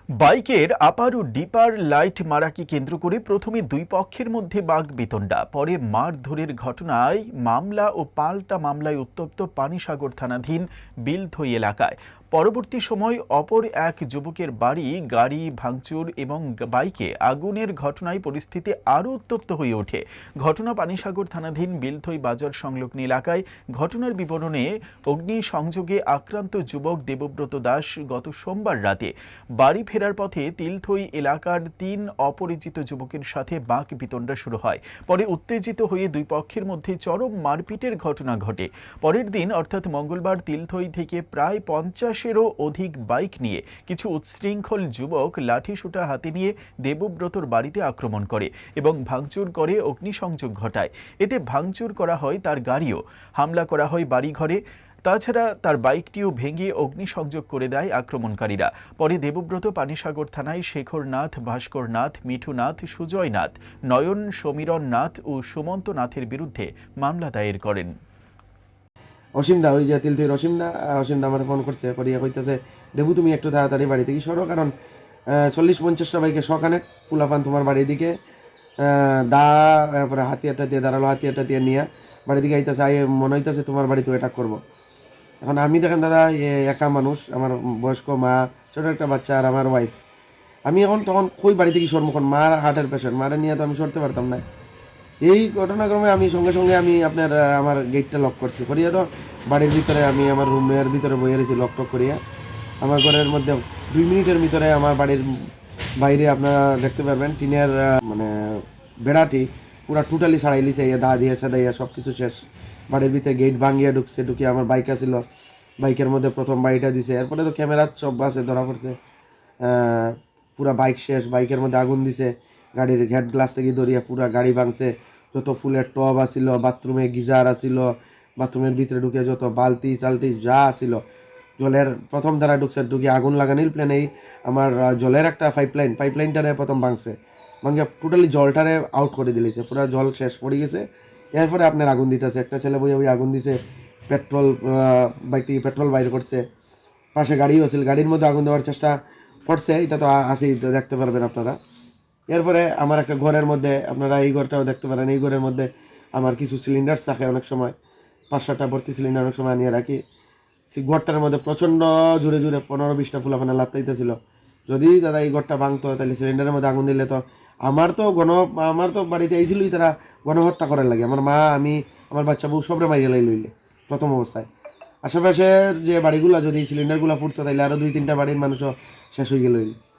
বাইকের আপার ও ডিপার লাইট মারাকে কেন্দ্র করে প্রথমে দুই পক্ষের মধ্যে বাকবিতণ্ডা, পরে মারধরের ঘটনায় মামলা ও পাল্টা মামলায় উত্তপ্ত পানিসাগর থানাধীন বিলথই এলাকায়। পরবর্তী সময় অপর এক যুবকের বাড়ি গাড়ি ভাঙচুর এবং বাইকে আগুনের ঘটনায় পরিস্থিতি আরও উত্তপ্ত হয়ে ওঠে। ঘটনা পানিসাগর থানাধীন বিলথই বাজার সংলগ্ন এলাকায়। ঘটনার বিবরণে অগ্নিসংযোগে আক্রান্ত যুবক দেবব্রত দাস গত সোমবার রাতে বাড়ি ফেরার পথে তিলথই এলাকার তিন অপরিচিত যুবকের সাথে বাকবিতণ্ডা শুরু হয়। পরে উত্তেজিত হয়ে দুই পক্ষের মধ্যে চরম মারপিটের ঘটনা ঘটে। পরের দিন অর্থাৎ মঙ্গলবার তিলথই থেকে প্রায় 50-এরও অধিক বাইক নিয়ে কিছু উচ্ছৃঙ্খল যুবক লাঠিসোঁটা হাতে নিয়ে দেবব্রতর বাড়িতে আক্রমণ করে এবং ভাঙচুর করে অগ্নিসংযোগ ঘটায়। এতে ভাঙচুর করা হয় তার গাড়িও, হামলা করা হয় বাড়িঘরে। তাছাড়া তার বাইকটিও ভেঙে অগ্নিসংযোগ করে দেয় আক্রমণকারীরা। পরে দেবব্রত পানিসাগর থানায় শেখর নাথ, ভাস্কর নাথ, মিঠু নাথ, সুজয় নাথ, নয়ন সমীরণ নাথ ও সুমন্ত নাথের বিরুদ্ধে মামলা দায়ের করেন। অসীমদা, ওই যে তিলতৈর অসীমদা আমার ফোন করছে, করিয়া কইতেছে, দেবু তুমি একটু তাড়াতাড়ি বাড়ি থেকে সরো, কারণ 40-50টা বাইকে সখানে ফুলাফান তোমার বাড়ির দিকে তারপরে হাতিয়ারটা দিয়ে দাঁড়ালো, হাতিয়ারটা দিয়ে নিয়ে বাড়ি দিকে আইতেছে, মনে হইতেছে তোমার বাড়িতে অ্যাটাক করবো। এখন আমি দেখেন দাদা, একা মানুষ, আমার বয়স্ক মা, ছোটো একটা বাচ্চা আর আমার ওয়াইফ। আমি এখন তখন কই বাড়ি থেকে সরমুখন, মার হার্টের পেশেন্ট, মারে নিয়ে তো আমি সরতে পারতাম না। এই ঘটনাক্রমে আমি সঙ্গে সঙ্গে আপনার আমার গেটটা লক করছি, করিয়া তো বাড়ির ভিতরে আমি আমার রুমের ভিতরে বইয়ে রয়েছি লক টক করিয়া। আমার ঘরের মধ্যে 2 মিনিটের ভিতরে আমার বাড়ির বাইরে আপনারা দেখতে পারবেন টিনের মানে বেড়াটি পুরা টোটালি ছাড়াই লিছে, দা দিয়ে সাদাইয়া সব কিছু শেষ। বাড়ির ভিতরে গেট ভাঙিয়া ঢুকিয়ে আমার বাইক আসিল, বাইকের মধ্যে প্রথম বাড়িটা দিছে। এরপরে তো ক্যামেরা সব আছে ধরা পড়ছে, পুরা বাইক শেষ, বাইকের মধ্যে আগুন দিছে, গাড়ির হেড গ্লাস থেকে ধরিয়া পুরা গাড়ি ভাঙছে। যত ফুলের টব আসিল, বাথরুমে গিজার আসিল, বাথরুমের ভিতরে ঢুকে যত বালতি চালতি যা আসিল, জলের প্রথম দ্বারা ঢুকে আগুন লাগানির প্ল্যানেই আমার জলের একটা পাইপলাইনটারে প্রথম ভাঙছে, ভাঙিয়া টোটালি জলটারে আউট করে দিলেছে, পুরা জল শেষ পড়ে গেছে। এরপরে আপনার আগুন দিতেছে, একটা ছেলে বই ওই আগুন দিছে, পেট্রোল বাইক থেকে পেট্রোল বাইর করছে, পাশে গাড়িও আছিল, গাড়ির মধ্যে আগুন দেওয়ার চেষ্টা করছে, এটা তো আসেই দেখতে পারবেন আপনারা। এরপরে আমার একটা ঘরের মধ্যে, আপনারা এই ঘরটাও দেখতে পারেন, এই ঘরের মধ্যে আমার কিছু সিলিন্ডার থাকে, অনেক সময় 5-7টা ভর্তি সিলিন্ডার অনেক সময় আনিয়ে রাখি। সেই ঘরটার মধ্যে প্রচণ্ড জোরে জোরে 15-20টা ফুলাফানা লাত্তাইতেছিল। যদি দাদা এই ঘরটা ভাঙতো, তাহলে সিলিন্ডারের মধ্যে আগুন দিলে তো আমার তো বাড়িতে আইছিলই তারা গণহত্যা করার লাগে, আমার মা, আমি, আমার বাচ্চা বউ সবরে মারিয়া লইলে প্রথম অবস্থায়। আশেপাশের যে বাড়িগুলা যদি সিলিন্ডারগুলো ফুটতো, তাইলে আরও 2-3টা বাড়ির মানুষও শেষ হয়ে গেল।